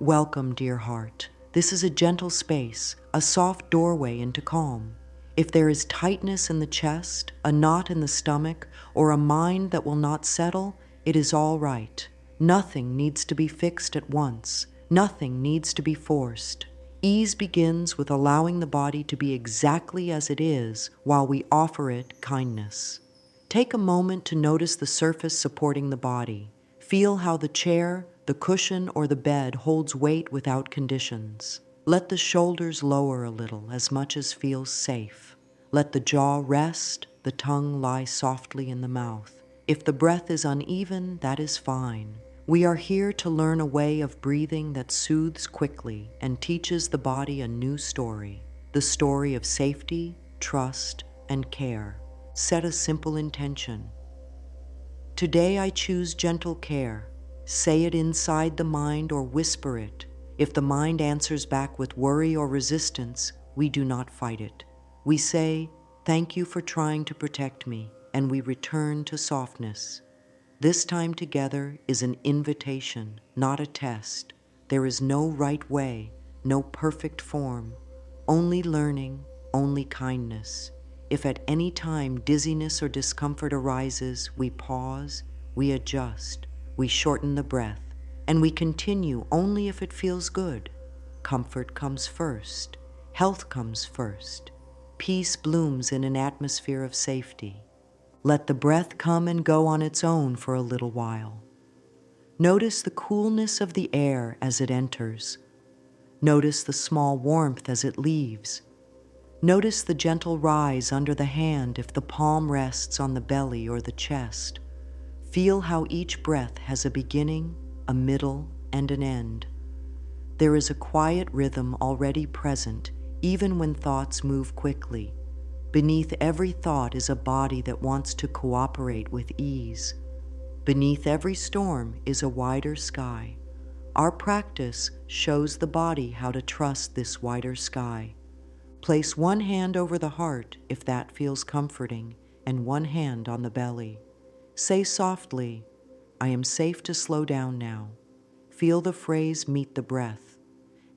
Welcome, dear heart. This is a gentle space, a soft doorway into calm. If there is tightness in the chest, a knot in the stomach, or a mind that will not settle, it is all right. Nothing needs to be fixed at once. Nothing needs to be forced. Ease begins with allowing the body to be exactly as it is while we offer it kindness. Take a moment to notice the surface supporting the body. Feel how the chair, the cushion, or the bed holds weight without conditions. Let the shoulders lower a little, as much as feels safe. Let the jaw rest, the tongue lie softly in the mouth. If the breath is uneven, that is fine. We are here to learn a way of breathing that soothes quickly and teaches the body a new story, the story of safety, trust, and care. Set a simple intention. Today I choose gentle care. Say it inside the mind or whisper it. If the mind answers back with worry or resistance, we do not fight it. We say, "Thank you for trying to protect me," and we return to softness. This time together is an invitation, not a test. There is no right way, no perfect form, only learning, only kindness. If at any time dizziness or discomfort arises, we pause, we adjust, we shorten the breath, and we continue only if it feels good. Comfort comes first. Health comes first. Peace blooms in an atmosphere of safety. Let the breath come and go on its own for a little while. Notice the coolness of the air as it enters. Notice the small warmth as it leaves. Notice the gentle rise under the hand if the palm rests on the belly or the chest. Feel how each breath has a beginning, a middle, and an end. There is a quiet rhythm already present, even when thoughts move quickly. Beneath every thought is a body that wants to cooperate with ease. Beneath every storm is a wider sky. Our practice shows the body how to trust this wider sky. Place one hand over the heart if that feels comforting, and one hand on the belly. Say softly, "I am safe to slow down now." Feel the phrase meet the breath.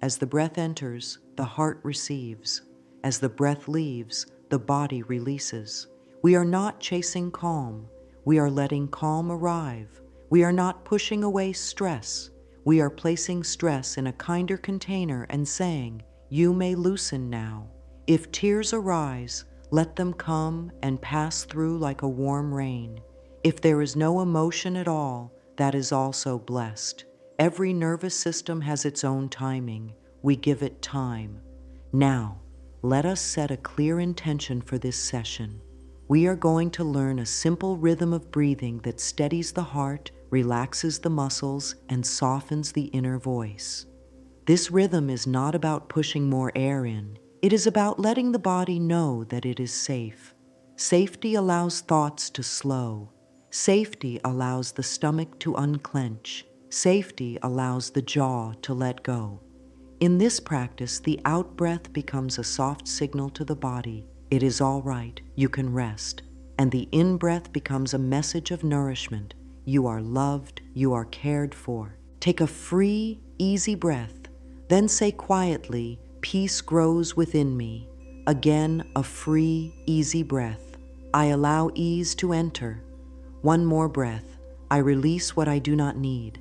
As the breath enters, the heart receives. As the breath leaves, the body releases. We are not chasing calm. We are letting calm arrive. We are not pushing away stress. We are placing stress in a kinder container and saying, "You may loosen now." If tears arise, let them come and pass through like a warm rain. If there is no emotion at all, that is also blessed. Every nervous system has its own timing. We give it time. Now, let us set a clear intention for this session. We are going to learn a simple rhythm of breathing that steadies the heart, relaxes the muscles, and softens the inner voice. This rhythm is not about pushing more air in. It is about letting the body know that it is safe. Safety allows thoughts to slow. Safety allows the stomach to unclench. Safety allows the jaw to let go. In this practice, the out-breath becomes a soft signal to the body. It is all right, you can rest. And the in-breath becomes a message of nourishment. You are loved, you are cared for. Take a free, easy breath. Then say quietly, "Peace grows within me." Again, a free, easy breath. I allow ease to enter. One more breath. I release what I do not need.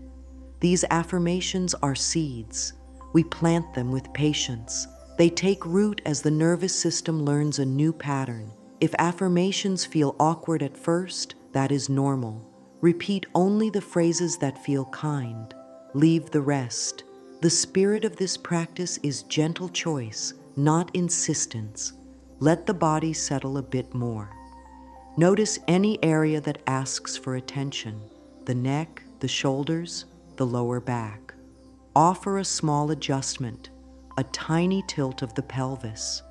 These affirmations are seeds. We plant them with patience. They take root as the nervous system learns a new pattern. If affirmations feel awkward at first, that is normal. Repeat only the phrases that feel kind. Leave the rest. The spirit of this practice is gentle choice, not insistence. Let the body settle a bit more. Notice any area that asks for attention: the neck, the shoulders, the lower back. Offer a small adjustment, a tiny tilt of the pelvis,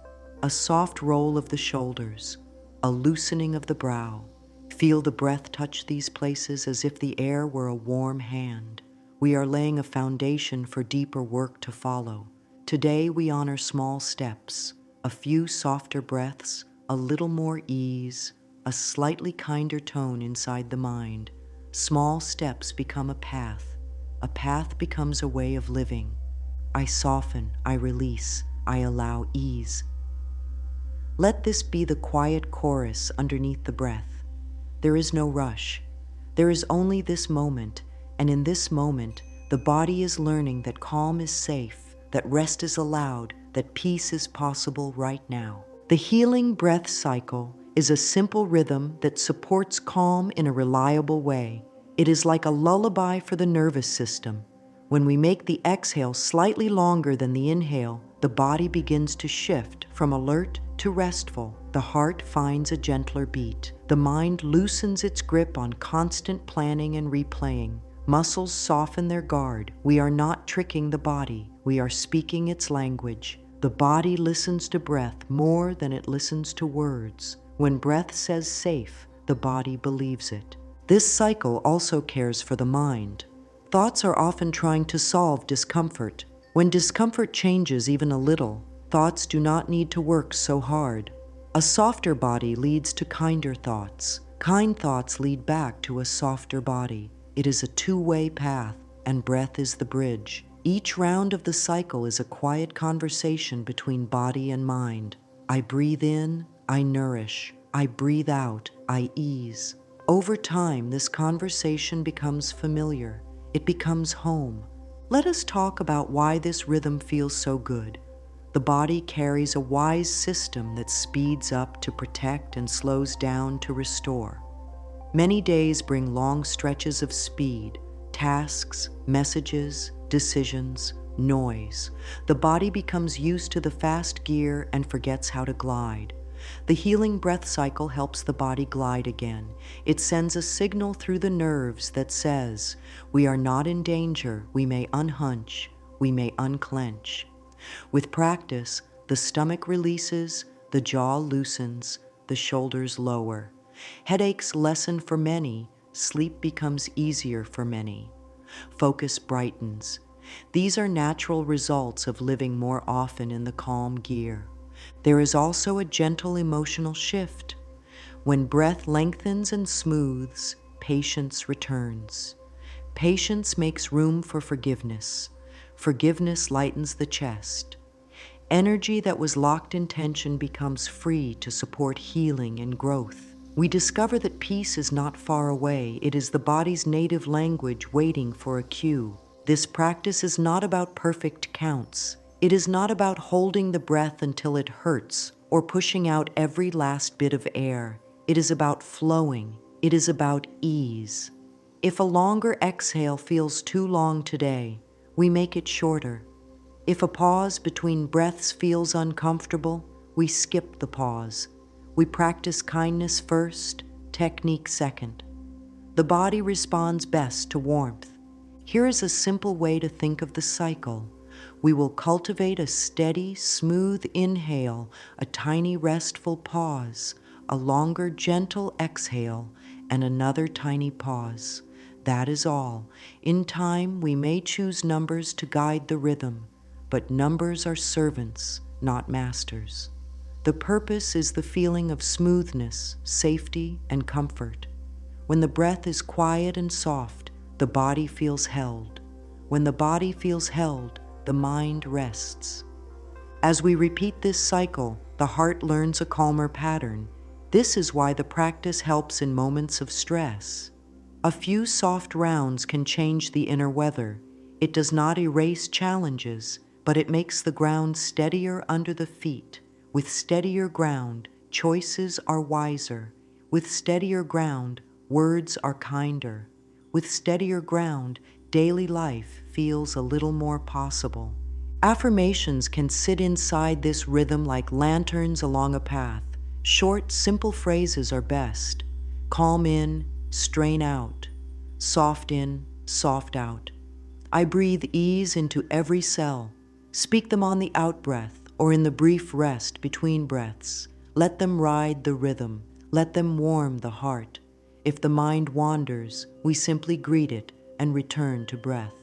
a soft roll of the shoulders, a loosening of the brow. Feel the breath touch these places as if the air were a warm hand. We are laying a foundation for deeper work to follow. Today we honor small steps, a few softer breaths, a little more ease, a slightly kinder tone inside the mind. Small steps become a a path becomes a way of living. I soften, I release, I allow ease. Let this be the quiet chorus underneath the breath. There is no rush. There is only this moment, and in this moment, the body is learning that calm is safe, that rest is allowed, that peace is possible right now. The healing breath cycle is a simple rhythm that supports calm in a reliable way. It is like a lullaby for the nervous system. When we make the exhale slightly longer than the inhale, the body begins to shift from alert to restful. The heart finds a gentler beat. The mind loosens its grip on constant planning and replaying. Muscles soften their guard. We are not tricking the body. We are speaking its language. The body listens to breath more than it listens to words. When breath says safe, the body believes it. This cycle also cares for the mind. Thoughts are often trying to solve discomfort. When discomfort changes even a little, thoughts do not need to work so hard. A softer body leads to kinder thoughts. Kind thoughts lead back to a softer body. It is a two-way path, and breath is the bridge. Each round of the cycle is a quiet conversation between body and mind. I breathe in, I nourish. I breathe out, I ease. Over time, this conversation becomes familiar. It becomes home. Let us talk about why this rhythm feels so good. The body carries a wise system that speeds up to protect and slows down to restore. Many days bring long stretches of speed, tasks, messages, decisions, noise. The body becomes used to the fast gear and forgets how to glide. The healing breath cycle helps the body glide again. It sends a signal through the nerves that says, we are not in danger, we may unhunch, we may unclench. With practice, the stomach releases, the jaw loosens, the shoulders lower. Headaches lessen for many, sleep becomes easier for many. Focus brightens. These are natural results of living more often in the calm gear. There is also a gentle emotional shift. When breath lengthens and smooths, patience returns. Patience makes room for forgiveness. Forgiveness lightens the chest. Energy that was locked in tension becomes free to support healing and growth. We discover that peace is not far away. It is the body's native language waiting for a cue. This practice is not about perfect counts. It is not about holding the breath until it hurts or pushing out every last bit of air. It is about flowing. It is about ease. If a longer exhale feels too long today, we make it shorter. If a pause between breaths feels uncomfortable, we skip the pause. We practice kindness first, technique second. The body responds best to warmth. Here is a simple way to think of the cycle. We will cultivate a steady, smooth inhale, a tiny restful pause, a longer gentle exhale, and another tiny pause. That is all. In time, we may choose numbers to guide the rhythm, but numbers are servants, not masters. The purpose is the feeling of smoothness, safety, and comfort. When the breath is quiet and soft, the body feels held. When the body feels held, the mind rests. As we repeat this cycle, the heart learns a calmer pattern. This is why the practice helps in moments of stress. A few soft rounds can change the inner weather. It does not erase challenges, but it makes the ground steadier under the feet. With steadier ground, choices are wiser. With steadier ground, words are kinder. With steadier ground, daily life feels a little more possible. Affirmations can sit inside this rhythm like lanterns along a path. Short, simple phrases are best. Calm in, strain out. Soft in, soft out. I breathe ease into every cell. Speak them on the out-breath or in the brief rest between breaths. Let them ride the rhythm. Let them warm the heart. If the mind wanders, we simply greet it and return to breath.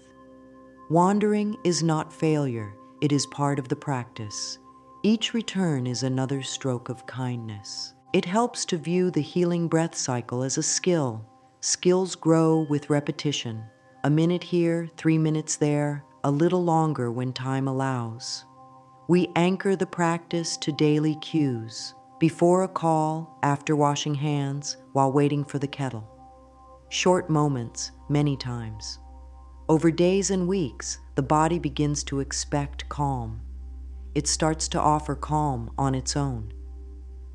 Wandering is not failure. It is part of the practice. Each return is another stroke of kindness. It helps to view the healing breath cycle as a skill. Skills grow with repetition. A minute here, 3 minutes there, a little longer when time allows. We anchor the practice to daily cues, before a call, after washing hands, while waiting for the kettle. Short moments, many times. Over days and weeks, the body begins to expect calm. It starts to offer calm on its own.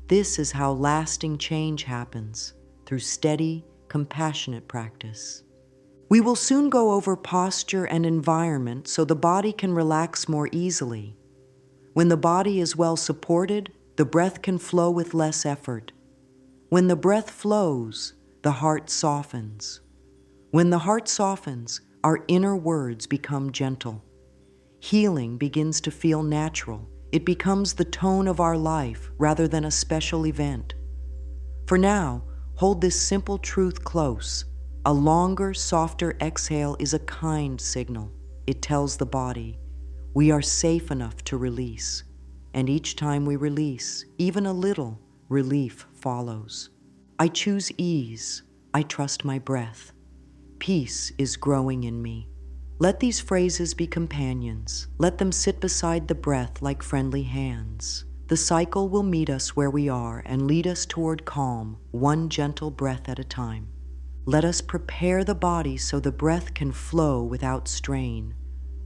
This is how lasting change happens, through steady, compassionate practice. We will soon go over posture and environment so the body can relax more easily. When the body is well supported, the breath can flow with less effort. When the breath flows, the heart softens. When the heart softens, our inner words become gentle. Healing begins to feel natural. It becomes the tone of our life rather than a special event. For now, hold this simple truth close. A longer, softer exhale is a kind signal. It tells the body, we are safe enough to release. And each time we release, even a little, relief follows. I choose ease. I trust my breath. Peace is growing in me. Let these phrases be companions. Let them sit beside the breath like friendly hands. The cycle will meet us where we are and lead us toward calm, one gentle breath at a time. Let us prepare the body so the breath can flow without strain.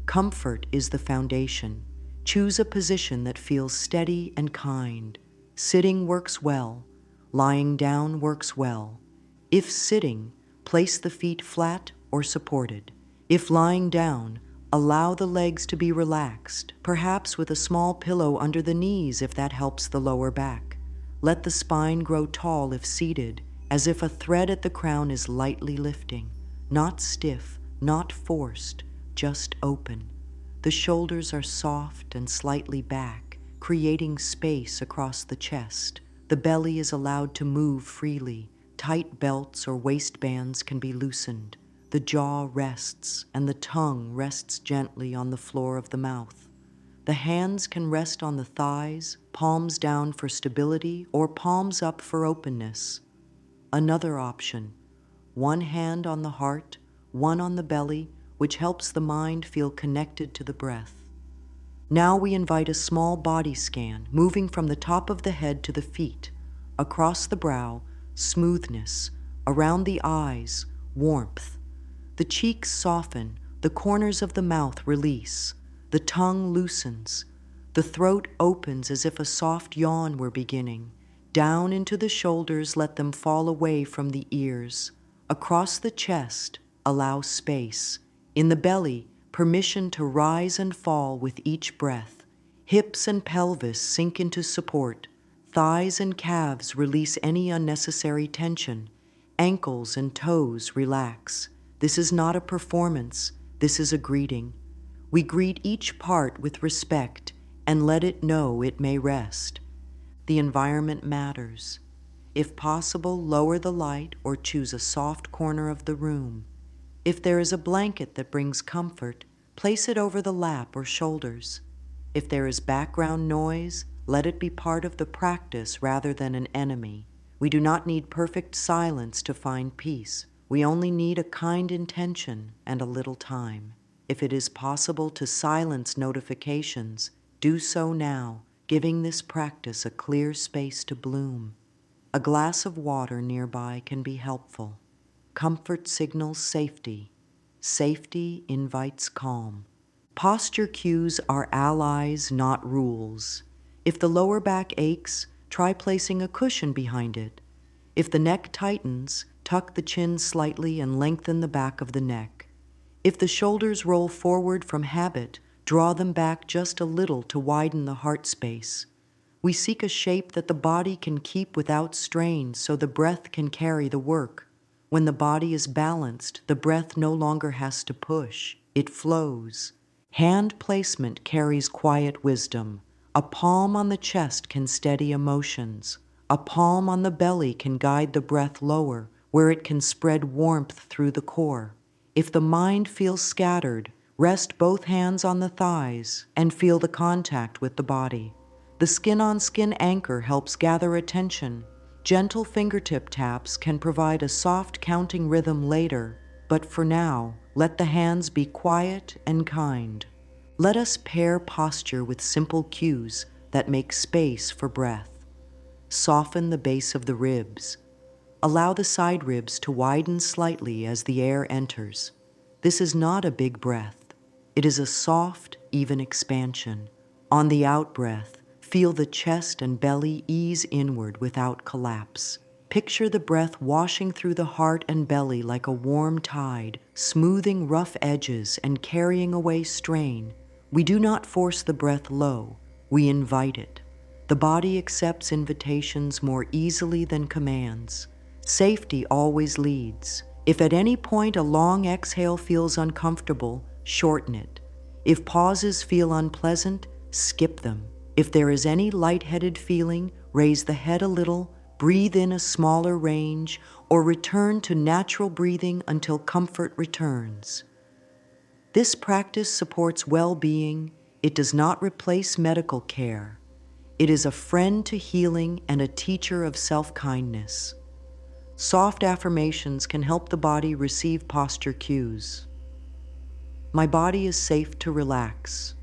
Comfort is the foundation. Choose a position that feels steady and kind. Sitting works well. Lying down works well. If sitting, place the feet flat or supported. If lying down, allow the legs to be relaxed, perhaps with a small pillow under the knees if that helps the lower back. Let the spine grow tall if seated, as if a thread at the crown is lightly lifting, not stiff, not forced, just open. The shoulders are soft and slightly back, creating space across the chest. The belly is allowed to move freely. Tight belts or waistbands can be loosened. The jaw rests, and the tongue rests gently on the floor of the mouth. The hands can rest on the thighs, palms down for stability, or palms up for openness. Another option, one hand on the heart, one on the belly, which helps the mind feel connected to the breath. Now we invite a small body scan, moving from the top of the head to the feet, across the brow, smoothness, around the eyes, warmth. The cheeks soften, the corners of the mouth release, the tongue loosens, the throat opens as if a soft yawn were beginning. Down into the shoulders, let them fall away from the ears. Across the chest, allow space. In the belly, permission to rise and fall with each breath. Hips and pelvis sink into support. Thighs and calves release any unnecessary tension. Ankles and toes relax. This is not a performance. This is a greeting. We greet each part with respect and let it know it may rest. The environment matters. If possible, lower the light or choose a soft corner of the room. If there is a blanket that brings comfort, place it over the lap or shoulders. If there is background noise, let it be part of the practice rather than an enemy. We do not need perfect silence to find peace. We only need a kind intention and a little time. If it is possible to silence notifications, do so now, giving this practice a clear space to bloom. A glass of water nearby can be helpful. Comfort signals safety. Safety invites calm. Posture cues are allies, not rules. If the lower back aches, try placing a cushion behind it. If the neck tightens, tuck the chin slightly and lengthen the back of the neck. If the shoulders roll forward from habit, draw them back just a little to widen the heart space. We seek a shape that the body can keep without strain so the breath can carry the work. When the body is balanced, the breath no longer has to push. It flows. Hand placement carries quiet wisdom. A palm on the chest can steady emotions. A palm on the belly can guide the breath lower, where it can spread warmth through the core. If the mind feels scattered, rest both hands on the thighs and feel the contact with the body. The skin-on-skin anchor helps gather attention. Gentle fingertip taps can provide a soft counting rhythm later, but for now, Let the hands be quiet and kind. Let us pair posture with simple cues that make space for breath. Soften the base of the ribs. Allow the side ribs to widen slightly as the air enters. This is not a big breath. It is a soft, even expansion. On the out-breath, feel the chest and belly ease inward without collapse. Picture the breath washing through the heart and belly like a warm tide, smoothing rough edges and carrying away strain. We do not force the breath low, we invite it. The body accepts invitations more easily than commands. Safety always leads. If at any point a long exhale feels uncomfortable, shorten it. If pauses feel unpleasant, skip them. If there is any lightheaded feeling, raise the head a little, breathe in a smaller range, or return to natural breathing until comfort returns. This practice supports well-being. It does not replace medical care. It is a friend to healing and a teacher of self-kindness. Soft affirmations can help the body receive posture cues. My body is safe to relax.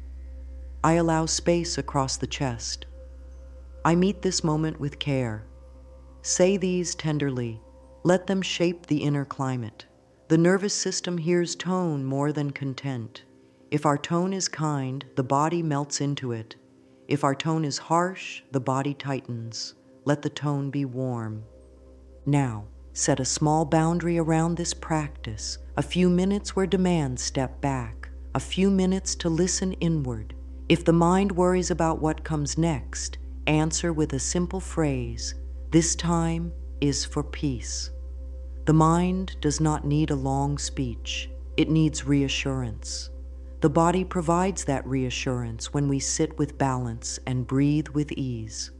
I allow space across the chest. I meet this moment with care. Say these tenderly. Let them shape the inner climate. The nervous system hears tone more than content. If our tone is kind, the body melts into it. If our tone is harsh, the body tightens. Let the tone be warm. Now, set a small boundary around this practice. A few minutes where demands step back. A few minutes to listen inward. If the mind worries about what comes next, answer with a simple phrase, "This time is for peace." The mind does not need a long speech. It needs reassurance. The body provides that reassurance when we sit with balance and breathe with ease.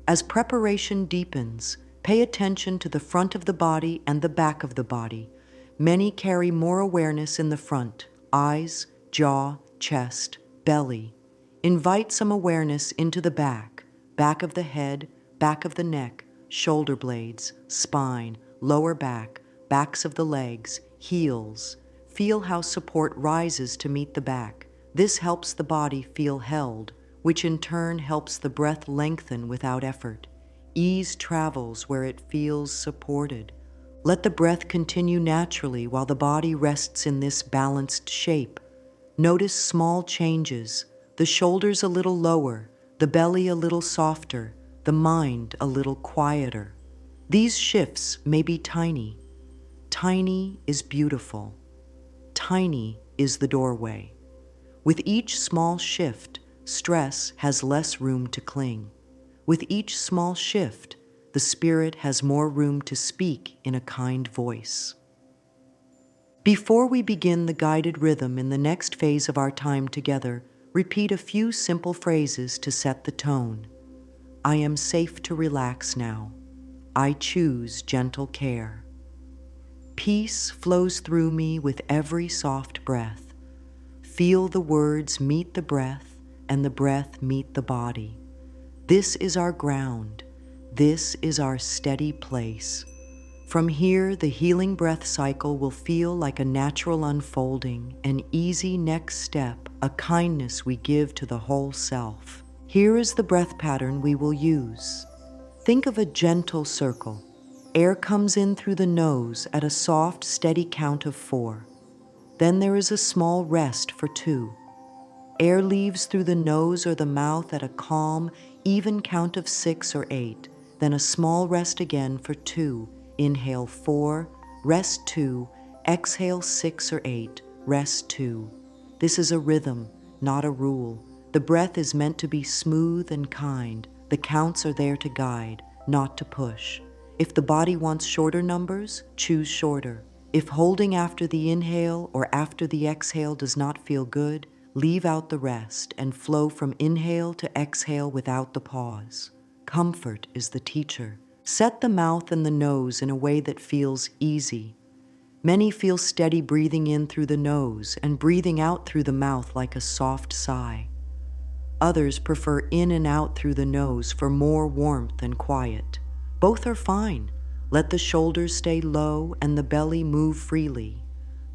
As preparation deepens, pay attention to the front of the body and the back of the body. Many carry more awareness in the front: eyes, jaw, chest, belly. Invite some awareness into the back of the head, back of the neck, shoulder blades, spine, lower back, backs of the legs, heels. Feel how support rises to meet the back. This helps the body feel held, which in turn helps the breath lengthen without effort. Ease travels where it feels supported. Let the breath continue naturally while the body rests in this balanced shape. Notice small changes, the shoulders a little lower, the belly a little softer, the mind a little quieter. These shifts may be tiny. Tiny is beautiful. Tiny is the doorway. With each small shift, stress has less room to cling. With each small shift, the spirit has more room to speak in a kind voice. Before we begin the guided rhythm in the next phase of our time together, repeat a few simple phrases to set the tone. I am safe to relax now. I choose gentle care. Peace flows through me with every soft breath. Feel the words meet the breath, and the breath meet the body. This is our ground. This is our steady place. From here, the healing breath cycle will feel like a natural unfolding, an easy next step, a kindness we give to the whole self. Here is the breath pattern we will use. Think of a gentle circle. Air comes in through the nose at a soft, steady count of 4. Then there is a small rest for 2. Air leaves through the nose or the mouth at a calm, even count of 6 or 8. Then a small rest again for 2. Inhale 4, rest 2, exhale 6 or 8, rest 2. This is a rhythm, not a rule. The breath is meant to be smooth and kind. The counts are there to guide, not to push. If the body wants shorter numbers, choose shorter. If holding after the inhale or after the exhale does not feel good, leave out the rest and flow from inhale to exhale without the pause. Comfort is the teacher. Set the mouth and the nose in a way that feels easy. Many feel steady breathing in through the nose and breathing out through the mouth like a soft sigh. Others prefer in and out through the nose for more warmth and quiet. Both are fine. Let the shoulders stay low and the belly move freely.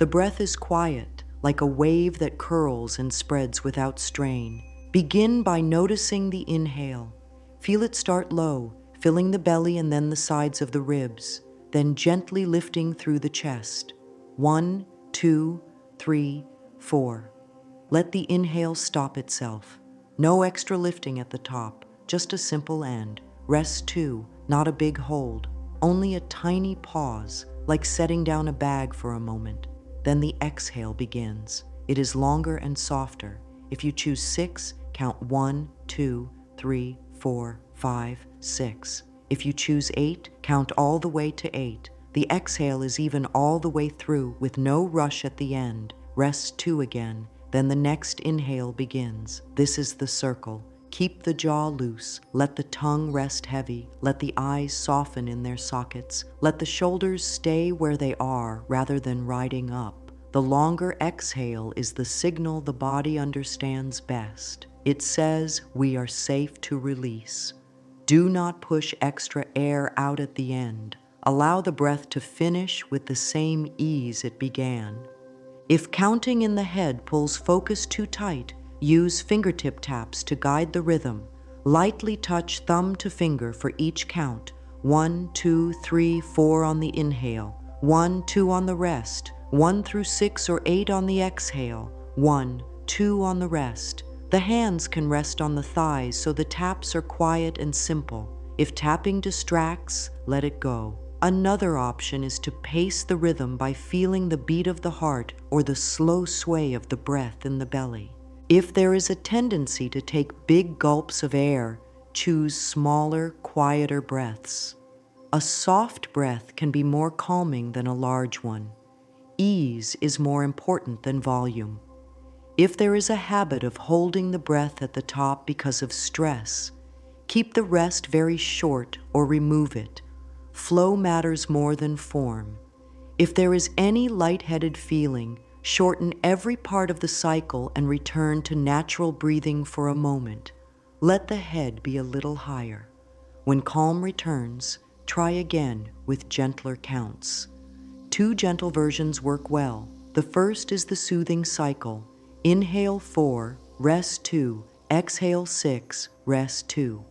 The breath is quiet, like a wave that curls and spreads without strain. Begin by noticing the inhale. Feel it start low, filling the belly and then the sides of the ribs, then gently lifting through the chest. 1, 2, 3, 4. Let the inhale stop itself. No extra lifting at the top, just a simple end. Rest 2, not a big hold, only a tiny pause, like setting down a bag for a moment. Then the exhale begins. It is longer and softer. If you choose 6, count 1, 2, 3, 4, 5, 6. If you choose 8, count all the way to 8. The exhale is even all the way through with no rush at the end. Rest 2 again. Then the next inhale begins. This is the circle. Keep the jaw loose. Let the tongue rest heavy. Let the eyes soften in their sockets. Let the shoulders stay where they are rather than riding up. The longer exhale is the signal the body understands best. It says we are safe to release. Do not push extra air out at the end. Allow the breath to finish with the same ease it began. If counting in the head pulls focus too tight, use fingertip taps to guide the rhythm. Lightly touch thumb to finger for each count. 1, 2, 3, 4 on the inhale. 1, 2 on the rest. 1 through 6 or 8 on the exhale. 1, 2 on the rest. The hands can rest on the thighs so the taps are quiet and simple. If tapping distracts, let it go. Another option is to pace the rhythm by feeling the beat of the heart or the slow sway of the breath in the belly. If there is a tendency to take big gulps of air, choose smaller, quieter breaths. A soft breath can be more calming than a large one. Ease is more important than volume. If there is a habit of holding the breath at the top because of stress, keep the rest very short or remove it. Flow matters more than form. If there is any lightheaded feeling, shorten every part of the cycle and return to natural breathing for a moment. Let the head be a little higher. When calm returns, try again with gentler counts. 2 gentle versions work well. The first is the soothing cycle. Inhale 4, rest 2, exhale 6, rest 2.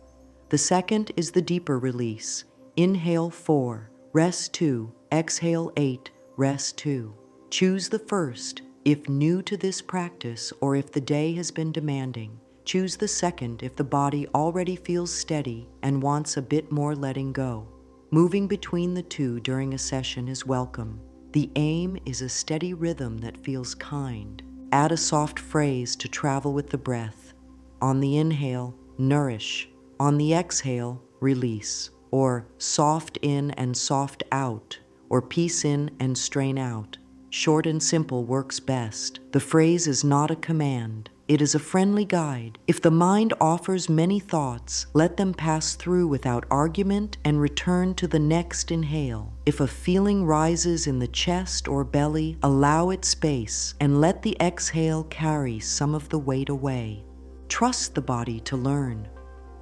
The second is the deeper release. Inhale 4, rest 2, exhale 8, rest 2. Choose the first if new to this practice or if the day has been demanding. Choose the second if the body already feels steady and wants a bit more letting go. Moving between the two during a session is welcome. The aim is a steady rhythm that feels kind. Add a soft phrase to travel with the breath. On the inhale, nourish. On the exhale, release. Or soft in and soft out, or peace in and strain out. Short and simple works best. The phrase is not a command. It is a friendly guide. If the mind offers many thoughts, let them pass through without argument and return to the next inhale. If a feeling rises in the chest or belly, allow it space and let the exhale carry some of the weight away. Trust the body to learn.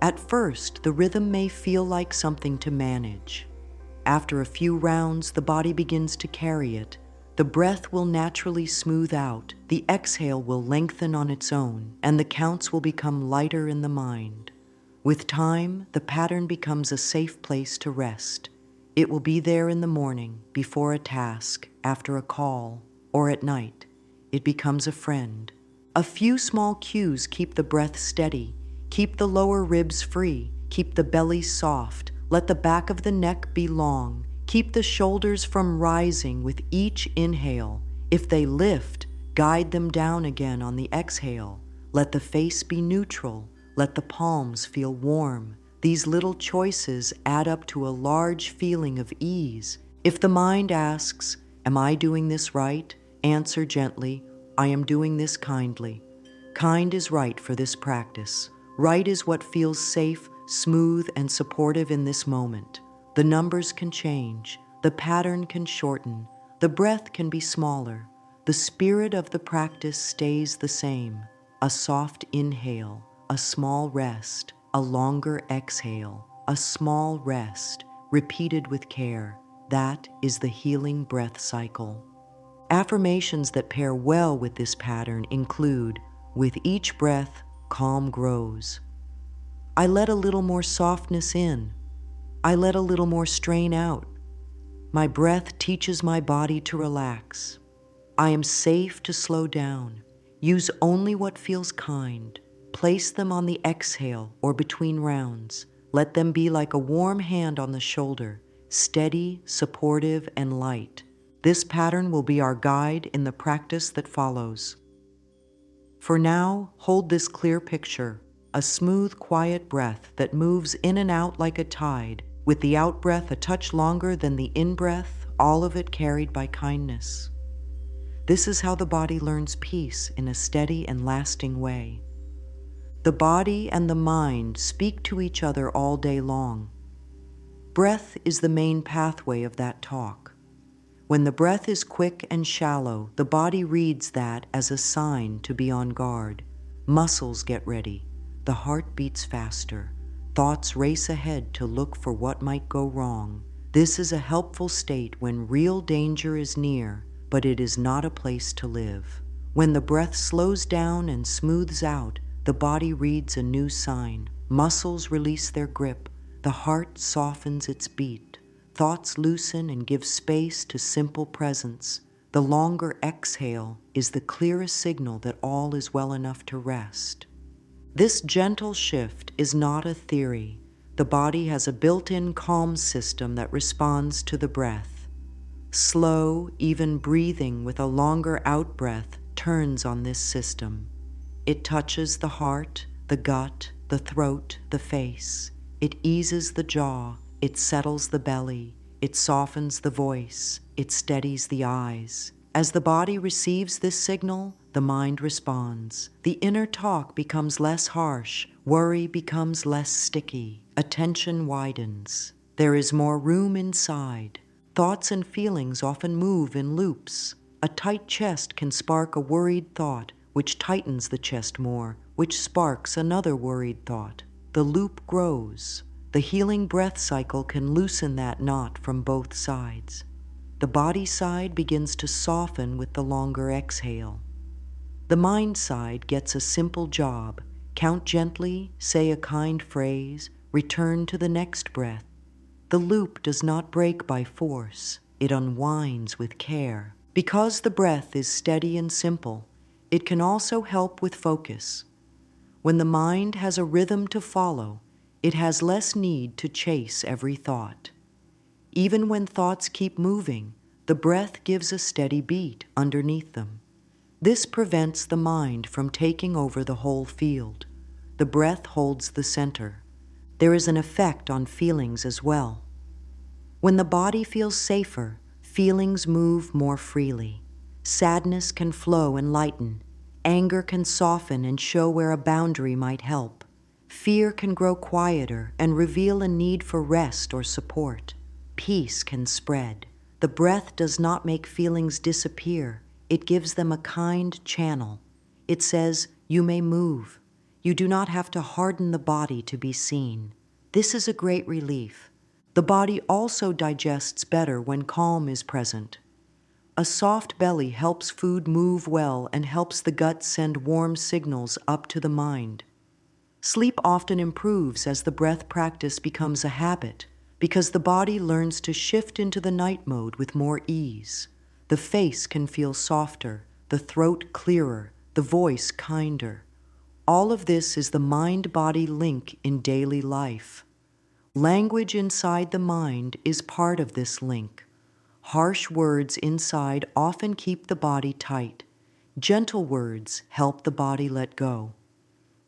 At first, the rhythm may feel like something to manage. After a few rounds, the body begins to carry it. The breath will naturally smooth out, the exhale will lengthen on its own, and the counts will become lighter in the mind. With time, the pattern becomes a safe place to rest. It will be there in the morning, before a task, after a call, or at night. It becomes a friend. A few small cues keep the breath steady. Keep the lower ribs free. Keep the belly soft. Let the back of the neck be long. Keep the shoulders from rising with each inhale. If they lift, guide them down again on the exhale. Let the face be neutral. Let the palms feel warm. These little choices add up to a large feeling of ease. If the mind asks, "Am I doing this right?" answer gently, "I am doing this kindly." Kind is right for this practice. Right is what feels safe, smooth, and supportive in this moment. The numbers can change, the pattern can shorten, the breath can be smaller. The spirit of the practice stays the same. A soft inhale, a small rest, a longer exhale, a small rest, repeated with care. That is the healing breath cycle. Affirmations that pair well with this pattern include, with each breath, calm grows. I let a little more softness in. I let a little more strain out. My breath teaches my body to relax. I am safe to slow down. Use only what feels kind. Place them on the exhale or between rounds. Let them be like a warm hand on the shoulder, steady, supportive, and light. This pattern will be our guide in the practice that follows. For now, hold this clear picture, a smooth, quiet breath that moves in and out like a tide, with the out-breath a touch longer than the in-breath, all of it carried by kindness. This is how the body learns peace in a steady and lasting way. The body and the mind speak to each other all day long. Breath is the main pathway of that talk. When the breath is quick and shallow, the body reads that as a sign to be on guard. Muscles get ready. The heart beats faster. Thoughts race ahead to look for what might go wrong. This is a helpful state when real danger is near, but it is not a place to live. When the breath slows down and smooths out, the body reads a new sign. Muscles release their grip. The heart softens its beat. Thoughts loosen and give space to simple presence. The longer exhale is the clearest signal that all is well enough to rest. This gentle shift is not a theory. The body has a built-in calm system that responds to the breath. Slow, even breathing with a longer out-breath turns on this system. It touches the heart, the gut, the throat, the face. It eases the jaw, it settles the belly, it softens the voice, it steadies the eyes. As the body receives this signal, the mind responds. The inner talk becomes less harsh, worry becomes less sticky, attention widens. There is more room inside. Thoughts and feelings often move in loops. A tight chest can spark a worried thought, which tightens the chest more, which sparks another worried thought. The loop grows. The healing breath cycle can loosen that knot from both sides. The body side begins to soften with the longer exhale. The mind side gets a simple job. Count gently, say a kind phrase, return to the next breath. The loop does not break by force. It unwinds with care. Because the breath is steady and simple, it can also help with focus. When the mind has a rhythm to follow, it has less need to chase every thought. Even when thoughts keep moving, the breath gives a steady beat underneath them. This prevents the mind from taking over the whole field. The breath holds the center. There is an effect on feelings as well. When the body feels safer, feelings move more freely. Sadness can flow and lighten. Anger can soften and show where a boundary might help. Fear can grow quieter and reveal a need for rest or support. Peace can spread. The breath does not make feelings disappear. It gives them a kind channel. It says, "You may move." You do not have to harden the body to be seen. This is a great relief. The body also digests better when calm is present. A soft belly helps food move well and helps the gut send warm signals up to the mind. Sleep often improves as the breath practice becomes a habit because the body learns to shift into the night mode with more ease. The face can feel softer, the throat clearer, the voice kinder. All of this is the mind-body link in daily life. Language inside the mind is part of this link. Harsh words inside often keep the body tight. Gentle words help the body let go.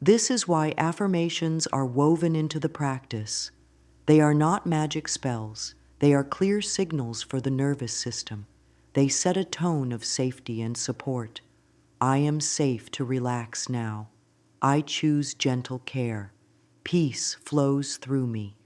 This is why affirmations are woven into the practice. They are not magic spells. They are clear signals for the nervous system. They set a tone of safety and support. I am safe to relax now. I choose gentle care. Peace flows through me.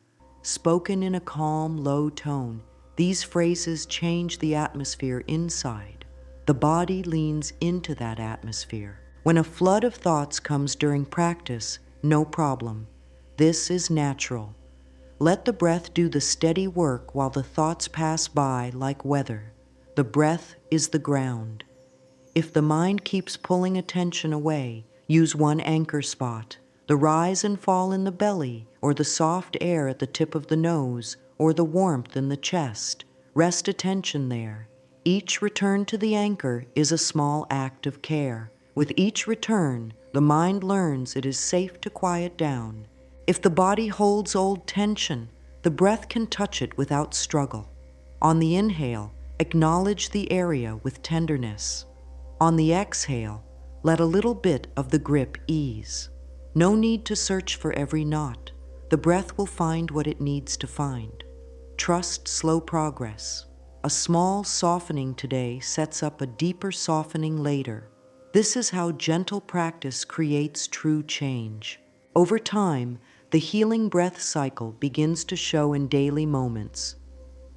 Spoken in a calm, low tone, these phrases change the atmosphere inside. The body leans into that atmosphere. When a flood of thoughts comes during practice, no problem. This is natural. Let the breath do the steady work while the thoughts pass by like weather. The breath is the ground. If the mind keeps pulling attention away, use one anchor spot, the rise and fall in the belly, or the soft air at the tip of the nose, or the warmth in the chest. Rest attention there. Each return to the anchor is a small act of care. With each return, the mind learns it is safe to quiet down. If the body holds old tension, the breath can touch it without struggle. On the inhale, acknowledge the area with tenderness. On the exhale, let a little bit of the grip ease. No need to search for every knot. The breath will find what it needs to find. Trust slow progress. A small softening today sets up a deeper softening later. This is how gentle practice creates true change. Over time, the healing breath cycle begins to show in daily moments.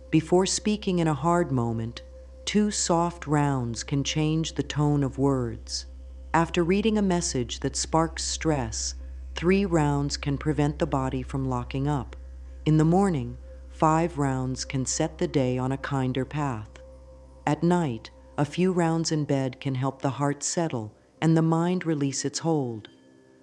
Before speaking in a hard moment, 2 soft rounds can change the tone of words. After reading a message that sparks stress, 3 rounds can prevent the body from locking up. In the morning, 5 rounds can set the day on a kinder path. At night, a few rounds in bed can help the heart settle and the mind release its hold.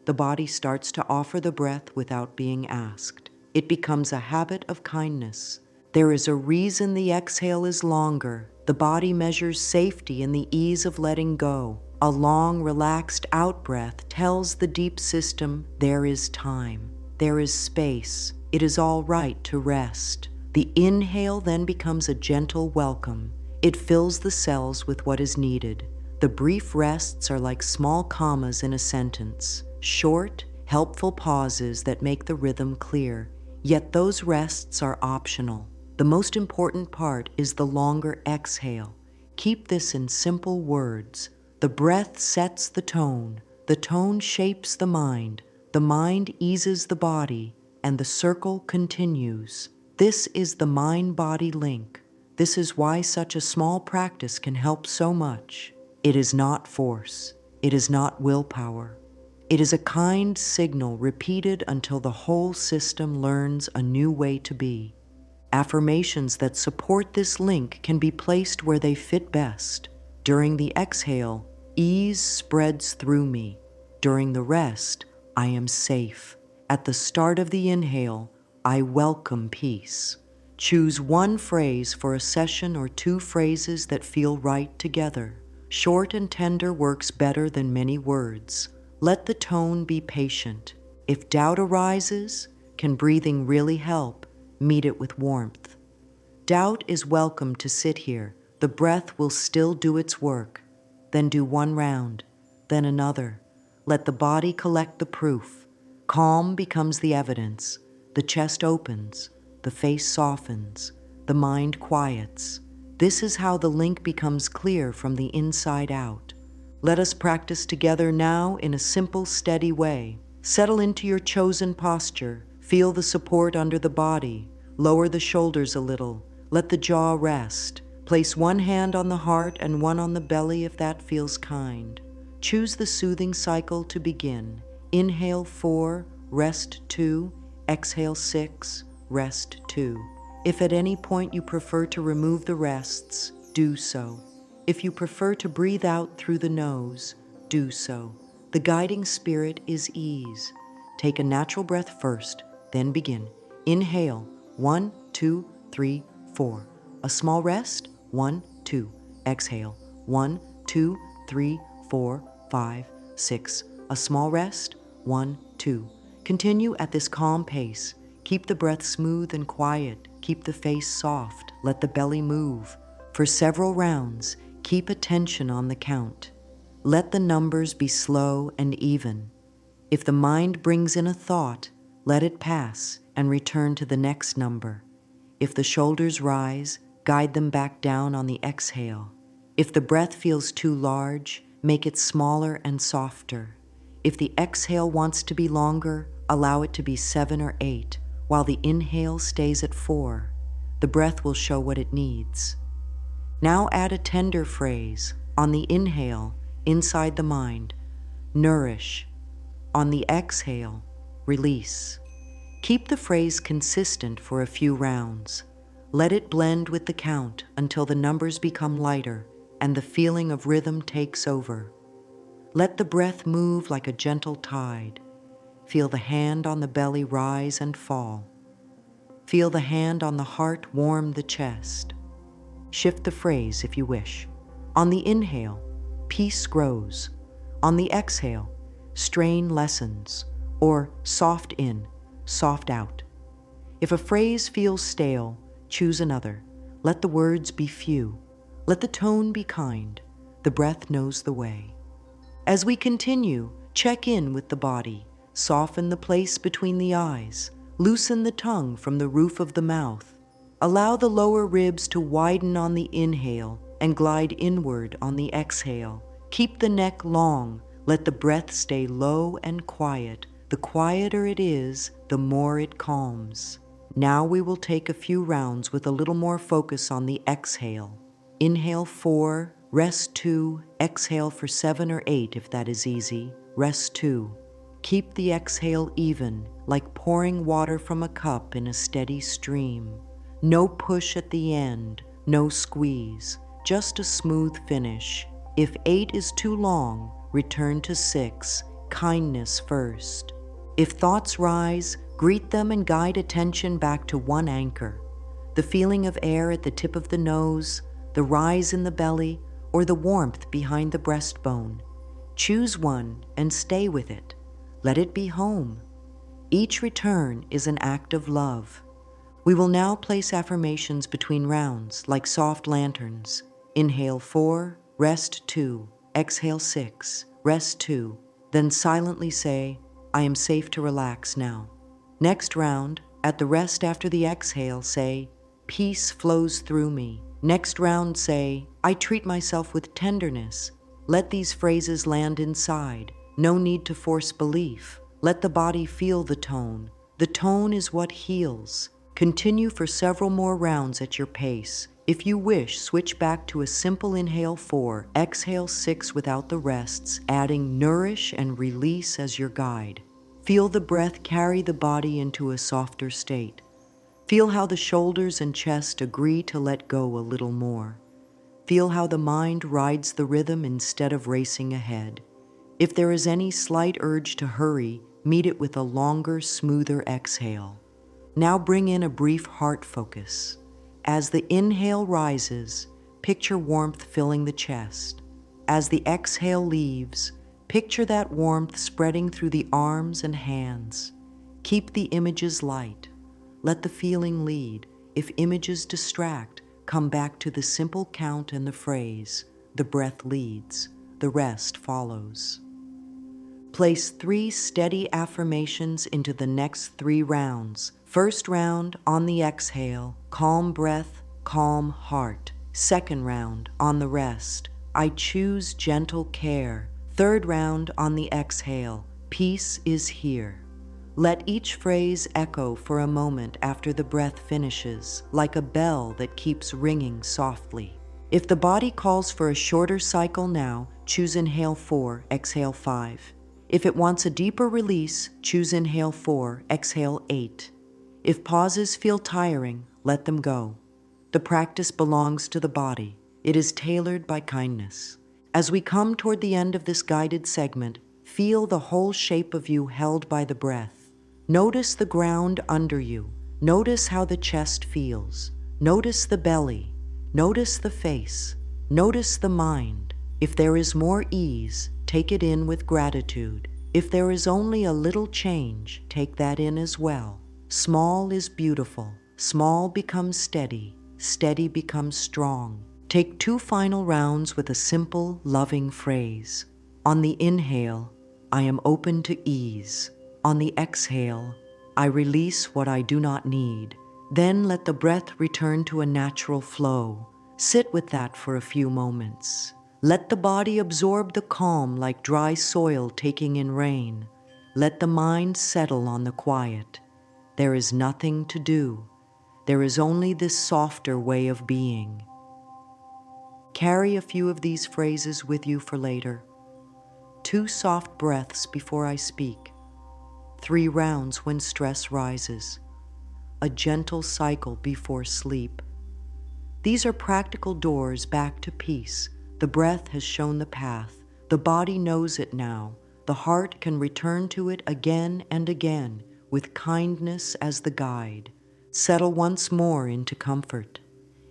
The body starts to offer the breath without being asked. It becomes a habit of kindness. There is a reason the exhale is longer. The body measures safety in the ease of letting go. A long, relaxed out-breath tells the deep system there is time, there is space, it is all right to rest. The inhale then becomes a gentle welcome. It fills the cells with what is needed. The brief rests are like small commas in a sentence, short, helpful pauses that make the rhythm clear. Yet those rests are optional. The most important part is the longer exhale. Keep this in simple words. The breath sets the tone shapes the mind eases the body, and the circle continues. This is the mind-body link. This is why such a small practice can help so much. It is not force. It is not willpower. It is a kind signal repeated until the whole system learns a new way to be. Affirmations that support this link can be placed where they fit best. During the exhale, ease spreads through me. During the rest, I am safe. At the start of the inhale, I welcome peace. Choose one phrase for a session or 2 phrases that feel right together. Short and tender works better than many words. Let the tone be patient. If doubt arises, can breathing really help? Meet it with warmth. Doubt is welcome to sit here. The breath will still do its work. Then do 1 round, then another. Let the body collect the proof. Calm becomes the evidence. The chest opens, the face softens, the mind quiets. This is how the link becomes clear from the inside out. Let us practice together now in a simple, steady way. Settle into your chosen posture. Feel the support under the body. Lower the shoulders a little. Let the jaw rest. Place 1 hand on the heart and 1 on the belly if that feels kind. Choose the soothing cycle to begin. Inhale 4, rest 2, exhale 6, rest 2. If at any point you prefer to remove the rests, do so. If you prefer to breathe out through the nose, do so. The guiding spirit is ease. Take a natural breath first, then begin. Inhale, 1, 2, 3, 4. A small rest, 1, 2. Exhale, 1, 2, 3, 4, 5, 6. A small rest, 1, 2. Continue at this calm pace. Keep the breath smooth and quiet. Keep the face soft. Let the belly move. For several rounds, keep attention on the count. Let the numbers be slow and even. If the mind brings in a thought, let it pass and return to the next number. If the shoulders rise, guide them back down on the exhale. If the breath feels too large, make it smaller and softer. If the exhale wants to be longer, allow it to be 7 or 8, while the inhale stays at 4. The breath will show what it needs. Now add a tender phrase. On the inhale, inside the mind, nourish. On the exhale, release. Keep the phrase consistent for a few rounds. Let it blend with the count until the numbers become lighter and the feeling of rhythm takes over. Let the breath move like a gentle tide. Feel the hand on the belly rise and fall. Feel the hand on the heart warm the chest. Shift the phrase if you wish. On the inhale, peace grows. On the exhale, strain lessens, or soft in, soft out. If a phrase feels stale, choose another. Let the words be few. Let the tone be kind. The breath knows the way. As we continue, check in with the body. Soften the place between the eyes. Loosen the tongue from the roof of the mouth. Allow the lower ribs to widen on the inhale and glide inward on the exhale. Keep the neck long. Let the breath stay low and quiet. The quieter it is, the more it calms. Now we will take a few rounds with a little more focus on the exhale. Inhale 4, rest 2, exhale for 7 or 8 if that is easy, rest 2. Keep the exhale even, like pouring water from a cup in a steady stream. No push at the end, no squeeze, just a smooth finish. If 8 is too long, return to 6, kindness first. If thoughts rise, greet them and guide attention back to one anchor. The feeling of air at the tip of the nose, the rise in the belly, or the warmth behind the breastbone. Choose one and stay with it. Let it be home. Each return is an act of love. We will now place affirmations between rounds like soft lanterns. Inhale 4, rest 2, exhale 6, rest 2. Then silently say, I am safe to relax now. Next round, at the rest after the exhale, say, peace flows through me. Next round, say, I treat myself with tenderness. Let these phrases land inside. No need to force belief. Let the body feel the tone. The tone is what heals. Continue for several more rounds at your pace. If you wish, switch back to a simple inhale 4, exhale 6 without the rests, adding nourish and release as your guide. Feel the breath carry the body into a softer state. Feel how the shoulders and chest agree to let go a little more. Feel how the mind rides the rhythm instead of racing ahead. If there is any slight urge to hurry, meet it with a longer, smoother exhale. Now bring in a brief heart focus. As the inhale rises, picture warmth filling the chest. As the exhale leaves, picture that warmth spreading through the arms and hands. Keep the images light. Let the feeling lead. If images distract, come back to the simple count and the phrase. The breath leads. The rest follows. Place 3 steady affirmations into the next 3 rounds. First round, on the exhale, calm breath, calm heart. Second round, on the rest, I choose gentle care. Third round, on the exhale, peace is here. Let each phrase echo for a moment after the breath finishes, like a bell that keeps ringing softly. If the body calls for a shorter cycle now, choose inhale 4, exhale 5. If it wants a deeper release, choose inhale 4, exhale 8. If pauses feel tiring, let them go. The practice belongs to the body. It is tailored by kindness. As we come toward the end of this guided segment, feel the whole shape of you held by the breath. Notice the ground under you. Notice how the chest feels. Notice the belly. Notice the face. Notice the mind. If there is more ease, take it in with gratitude. If there is only a little change, take that in as well. Small is beautiful. Small becomes steady. Steady becomes strong. Take 2 final rounds with a simple, loving phrase. On the inhale, I am open to ease. On the exhale, I release what I do not need. Then let the breath return to a natural flow. Sit with that for a few moments. Let the body absorb the calm like dry soil taking in rain. Let the mind settle on the quiet. There is nothing to do. There is only this softer way of being. Carry a few of these phrases with you for later. 2 soft breaths before I speak. 3 rounds when stress rises. a gentle cycle before sleep. These are practical doors back to peace. The breath has shown the path. The body knows it now. The heart can return to it again and again, with kindness as the guide. Settle once more into comfort.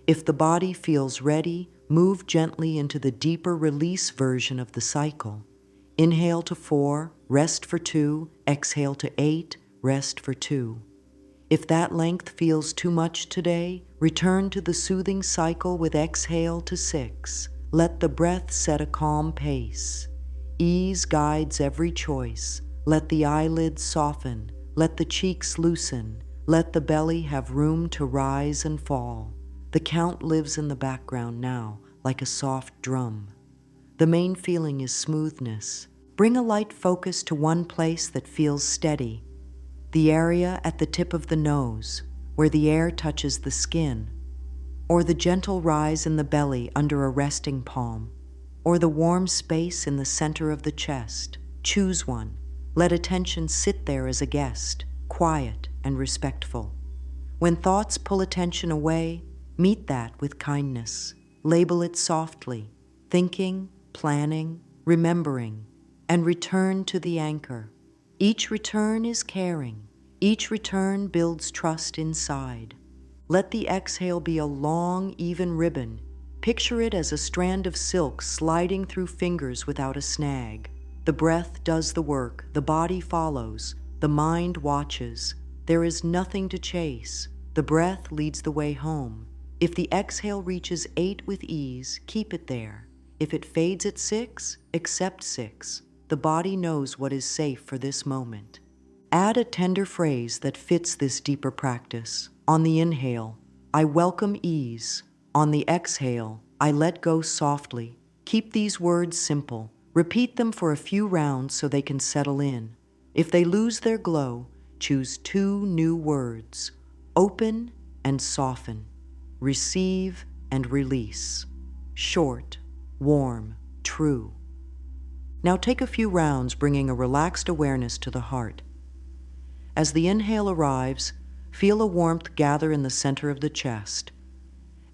If the body feels ready, move gently into the deeper release version of the cycle. Inhale to 4, rest for 2, exhale to 8, rest for 2. If that length feels too much today, return to the soothing cycle with exhale to 6. Let the breath set a calm pace. Ease guides every choice. Let the eyelids soften. Let the cheeks loosen. Let the belly have room to rise and fall. The count lives in the background now, like a soft drum. The main feeling is smoothness. Bring a light focus to one place that feels steady. The area at the tip of the nose, where the air touches the skin, or the gentle rise in the belly under a resting palm, or the warm space in the center of the chest. Choose one. Let attention sit there as a guest, quiet and respectful. When thoughts pull attention away, meet that with kindness. Label it softly, thinking, planning, remembering, and return to the anchor. Each return is caring. Each return builds trust inside. Let the exhale be a long, even ribbon. Picture it as a strand of silk sliding through fingers without a snag. The breath does the work, the body follows, the mind watches. There is nothing to chase. The breath leads the way home. If the exhale reaches 8 with ease, keep it there. If it fades at 6, accept 6. The body knows what is safe for this moment. Add a tender phrase that fits this deeper practice. On the inhale, I welcome ease. On the exhale, I let go softly. Keep these words simple. Repeat them for a few rounds so they can settle in. If they lose their glow, choose 2 new words: open and soften, receive and release. Short, warm, true. Now take a few rounds, bringing a relaxed awareness to the heart. As the inhale arrives, feel a warmth gather in the center of the chest.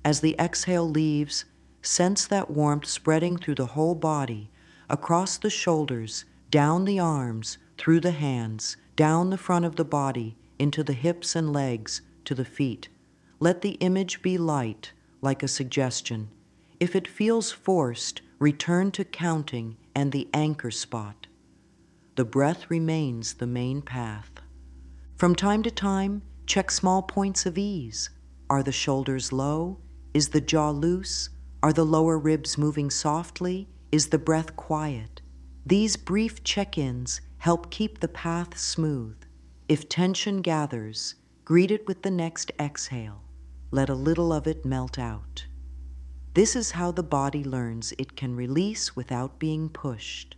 As the exhale leaves, sense that warmth spreading through the whole body, across the shoulders, down the arms, through the hands, down the front of the body, into the hips and legs, to the feet. Let the image be light, like a suggestion. If it feels forced, return to counting and the anchor spot. The breath remains the main path. From time to time, check small points of ease. Are the shoulders low? Is the jaw loose? Are the lower ribs moving softly? Is the breath quiet? These brief check-ins help keep the path smooth. If tension gathers, greet it with the next exhale. Let a little of it melt out. This is how the body learns it can release without being pushed.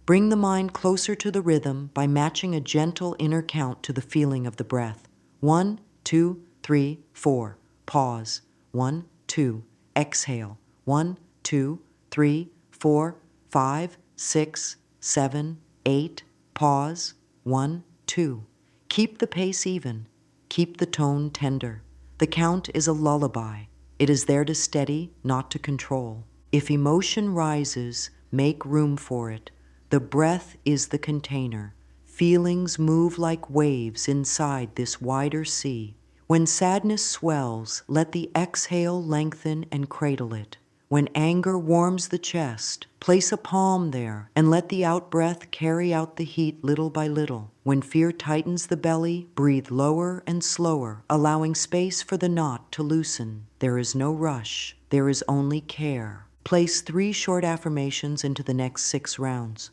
Bring the mind closer to the rhythm by matching a gentle inner count to the feeling of the breath. 1, 2, 3, 4. Pause. 1, 2. Exhale. 1, 2, 3, 4, 5, 6, 7, 8. Pause. 1, 2. Keep the pace even. Keep the tone tender. The count is a lullaby. It is there to steady, not to control. If emotion rises, make room for it. The breath is the container. Feelings move like waves inside this wider sea. When sadness swells, let the exhale lengthen and cradle it. When anger warms the chest, place a palm there and let the out-breath carry out the heat little by little. When fear tightens the belly, breathe lower and slower, allowing space for the knot to loosen. There is no rush. There is only care. Place 3 short affirmations into the next 6 rounds.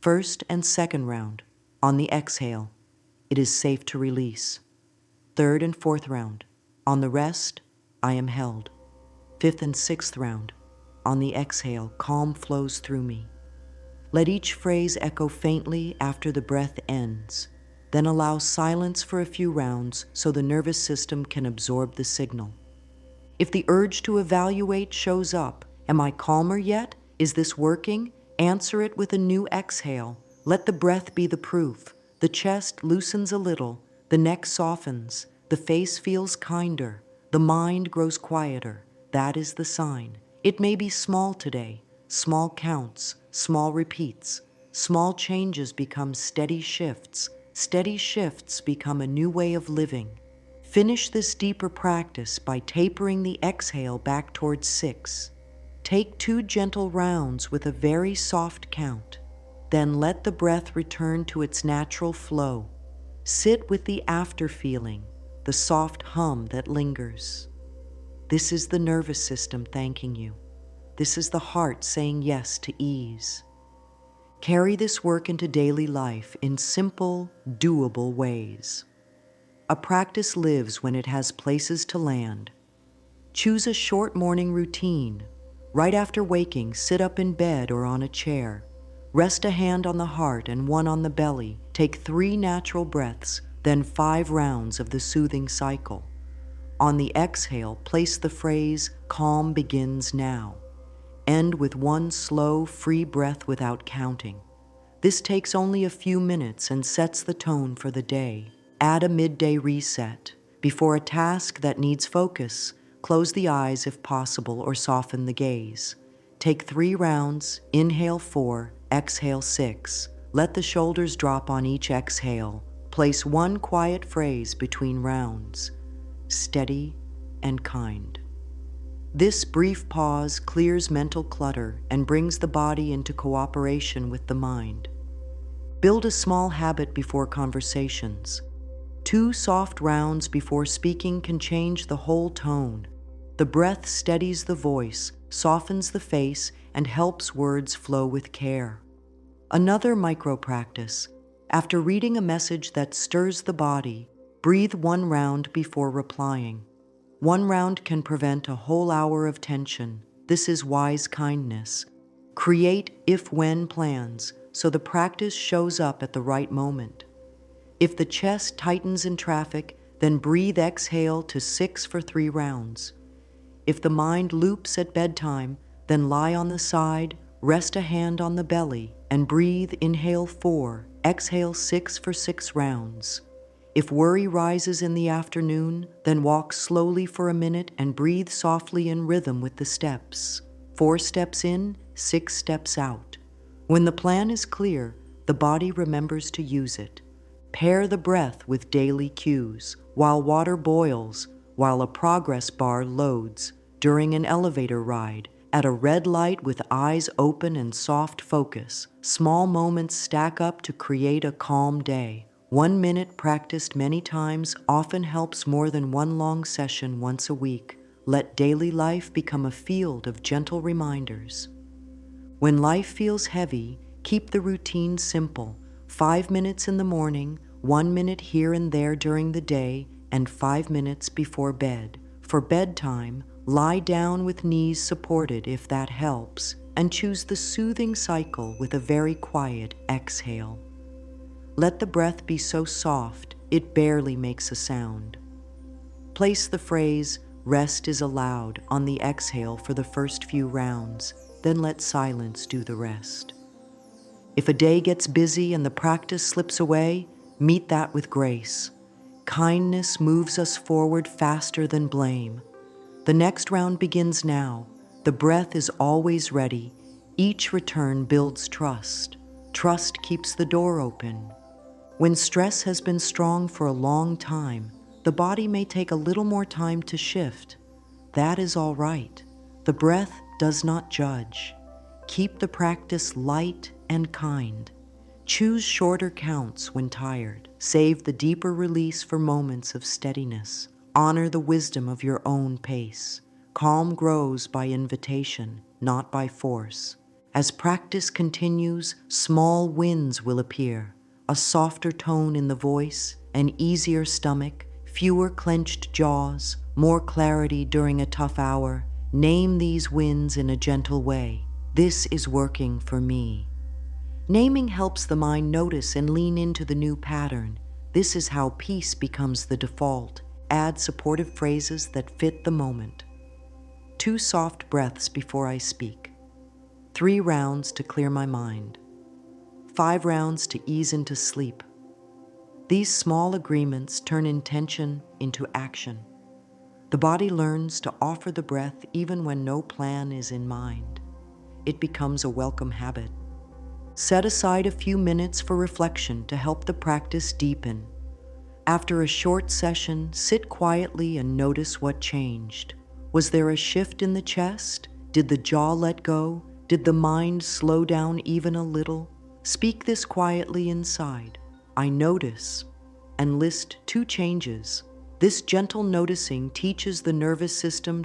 First and second round, on the exhale, it is safe to release. Third and fourth round, on the rest, I am held. Fifth and sixth round, on the exhale, calm flows through me. Let each phrase echo faintly after the breath ends, then allow silence for a few rounds so the nervous system can absorb the signal. If the urge to evaluate shows up, am I calmer yet? Is this working? Answer it with a new exhale. Let the breath be the proof. The chest loosens a little, the neck softens, The face feels kinder. The mind grows quieter. That is the sign. It may be small today. Small counts, small repeats. Small changes become steady shifts. Steady shifts become a new way of living. Finish this deeper practice by tapering the exhale back towards 6. Take 2 gentle rounds with a very soft count. Then let the breath return to its natural flow. Sit with the after feeling, the soft hum that lingers. This is the nervous system thanking you. This is the heart saying yes to ease. Carry this work into daily life in simple, doable ways. A practice lives when it has places to land. Choose a short morning routine. Right after waking, sit up in bed or on a chair. Rest a hand on the heart and one on the belly. Take 3 natural breaths, then 5 rounds of the soothing cycle. On the exhale, place the phrase, "Calm begins now." End with 1 slow, free breath without counting. This takes only a few minutes and sets the tone for the day. Add a midday reset. Before a task that needs focus, close the eyes if possible or soften the gaze. Take 3 rounds, inhale 4, exhale 6. Let the shoulders drop on each exhale. Place 1 quiet phrase between rounds. Steady and kind. This brief pause clears mental clutter and brings the body into cooperation with the mind. Build a small habit before conversations. 2 soft rounds before speaking can change the whole tone. The breath steadies the voice, softens the face, and helps words flow with care. Another micro practice. After reading a message that stirs the body, breathe 1 round before replying. 1 round can prevent a whole hour of tension. This is wise kindness. Create if-when plans so the practice shows up at the right moment. If the chest tightens in traffic, then breathe exhale to 6 for 3 rounds. If the mind loops at bedtime, then lie on the side, rest a hand on the belly, and breathe inhale 4, exhale 6 for 6 rounds. If worry rises in the afternoon, then walk slowly for a minute and breathe softly in rhythm with the steps. 4 steps in, 6 steps out. When the plan is clear, the body remembers to use it. Pair the breath with daily cues, while water boils, while a progress bar loads, during an elevator ride, at a red light with eyes open and soft focus. Small moments stack up to create a calm day. 1 minute practiced many times often helps more than 1 long session once a week. Let daily life become a field of gentle reminders. When life feels heavy, keep the routine simple. 5 minutes in the morning, 1 minute here and there during the day, and 5 minutes before bed. For bedtime, lie down with knees supported if that helps, and choose the soothing cycle with a very quiet exhale. Let the breath be so soft, it barely makes a sound. Place the phrase, "Rest is allowed," on the exhale for the first few rounds, then let silence do the rest. If a day gets busy and the practice slips away, meet that with grace. Kindness moves us forward faster than blame. The next round begins now. The breath is always ready. Each return builds trust. Trust keeps the door open. When stress has been strong for a long time, the body may take a little more time to shift. That is all right. The breath does not judge. Keep the practice light and kind. Choose shorter counts when tired. Save the deeper release for moments of steadiness. Honor the wisdom of your own pace. Calm grows by invitation, not by force. As practice continues, small wins will appear. A softer tone in the voice, an easier stomach, fewer clenched jaws, more clarity during a tough hour. Name these wins in a gentle way. This is working for me. Naming helps the mind notice and lean into the new pattern. This is how peace becomes the default. Add supportive phrases that fit the moment. 2 soft breaths before I speak. 3 rounds to clear my mind. 5 rounds to ease into sleep. These small agreements turn intention into action. The body learns to offer the breath even when no plan is in mind. It becomes a welcome habit. Set aside a few minutes for reflection to help the practice deepen. After a short session, sit quietly and notice what changed. Was there a shift in the chest? Did the jaw let go? Did the mind slow down even a little? Speak this quietly inside. I notice, and list 2 changes. This gentle noticing teaches the nervous system